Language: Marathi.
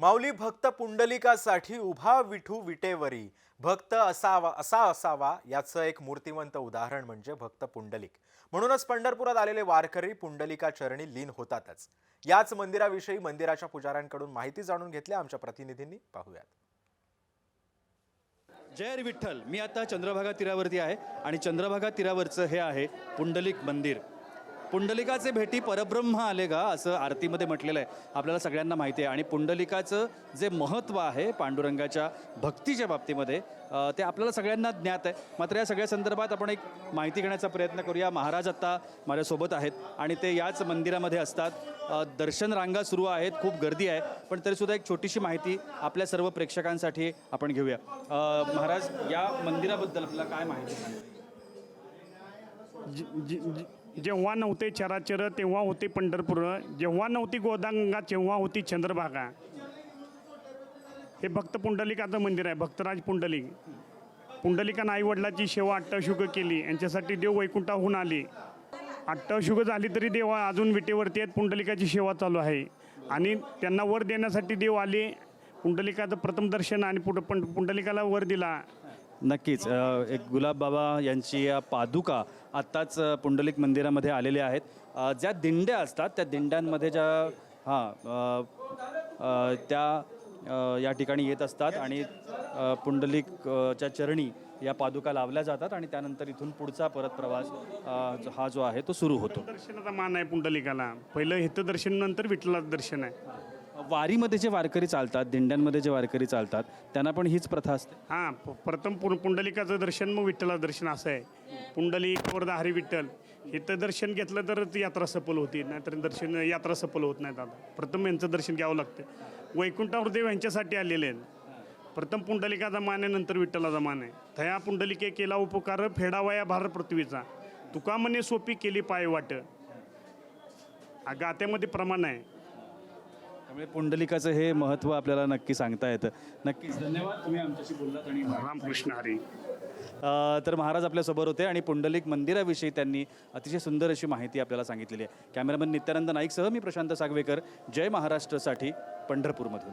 माऊली भक्त पुंडलिकासाठी उभा विठू विटेवरी भक्त असावा याचं एक मूर्तिमंत उदाहरण म्हणजे भक्त पुंडलिक। म्हणूनच पंढरपुरात आलेले वारकरी पुंडलिका चरणी लीन होतातच। याच मंदिराविषयी मंदिराच्या पुजाऱ्यांकडून माहिती जाणून घेतली आमच्या प्रतिनिधींनी। पाहूयात। जय हरी विठ्ठल। मी आता चंद्रभागा तीरावरती आहे आणि चंद्रभागा तीरावरचं हे आहे पुंडलिक मंदिर। पुंडलिकाचे भेटी परब्रह्म आले गा असं आरतीमध्ये म्हटलेलं आहे, आपल्याला सगळ्यांना माहिती आहे। आणि पुंडलिकाचं जे महत्त्व आहे पांडुरंगाच्या भक्तीच्या बाबतीमध्ये ते आपल्याला सगळ्यांना ज्ञात आहे। मात्र या सगळ्या संदर्भात आपण एक माहिती घेण्याचा प्रयत्न करूया। महाराज आत्ता माझ्यासोबत आहेत आणि ते याच मंदिरामध्ये असतात। दर्शन रांगा सुरू आहेत, खूप गर्दी आहे, पण तरीसुद्धा एक छोटीशी माहिती आपल्या सर्व प्रेक्षकांसाठी आपण घेऊया। महाराज, या मंदिराबद्दल आपल्याला काय माहिती सांगा? जेव्हा नव्हते चराचर तेव्हा होते पंढरपूर, जेव्हा नव्हती गोदागंगा तेव्हा होती चंद्रभागा। हे भक्त पुंडलिकाचं मंदिर आहे। भक्तराज पुंडलिक पुंडलिकानं आईवडिलाची सेवा अट्टाशुग केली, यांच्यासाठी देव वैकुंठाहून आले। अट्टाशुग झाली तरी देव अजून विटेवरती आहेत, पुंडलिकाची सेवा चालू आहे आणि त्यांना वर देण्यासाठी देव आले। पुंडलिकाचं प्रथम दर्शन आणि पुंडलिकाला वर दिला। नक्कीच एक गुलाब बाबा यांची या पादुका आत्ताच पुंडलिक मंदिरामध्ये आलेल्या आहेत। ज्या दिंड्या असतात त्या दिंड्यांमध्ये ज्या त्या या ठिकाणी येत असतात आणि पुंडलिकच्या चरणी या पादुका लावल्या जातात आणि त्यानंतर इथून पुढचा परत प्रवास हा जो आहे तो सुरू होतो। दर्शनाचा मान आहे पुंडलिकाला, पहिलं हित दर्शन नंतर विठ्ठलाचं दर्शन आहे। वारीमध्ये जे वारकरी चालतात, दिंड्यांमध्ये जे वारकरी चालतात त्यांना पण हीच प्रथा असते। हां, प्रथम पुंडलिकाचं दर्शन मग विठ्ठलाचं दर्शन असं आहे। पुंडलिक वरदा हरी विठ्ठल इथं दर्शन घेतलं तर यात्रा सफल होती, नाहीतर दर्शन यात्रा सफल होत नाही। दादा प्रथम यांचं दर्शन घ्यावं लागतं। वैकुंठावर देव यांच्यासाठी आलेले आहेत। प्रथम पुंडलिकाचा मान आहे, नंतर विठ्ठलाचा मान आहे। थया पुंडलिके केला उपकार फेडावया भार पृथ्वीचा, तुका म्हणे सोपी केली पाय वाट। गात्यामध्ये प्रमाण आहे। त्यामुळे पुंडलिकाचं हे महत्त्व आपल्याला नक्की सांगता येतं। नक्कीच धन्यवाद, तुम्ही आमच्याशी बोललात आणि रामकृष्ण हरी। तर महाराज आपल्यासोबत होते आणि पुंडलिक मंदिराविषयी त्यांनी अतिशय सुंदर अशी माहिती आपल्याला सांगितलेली आहे। कॅमेरामन नित्यानंद नाईकसह मी प्रशांत सागवेकर, जय महाराष्ट्रसाठी पंढरपूरमधून।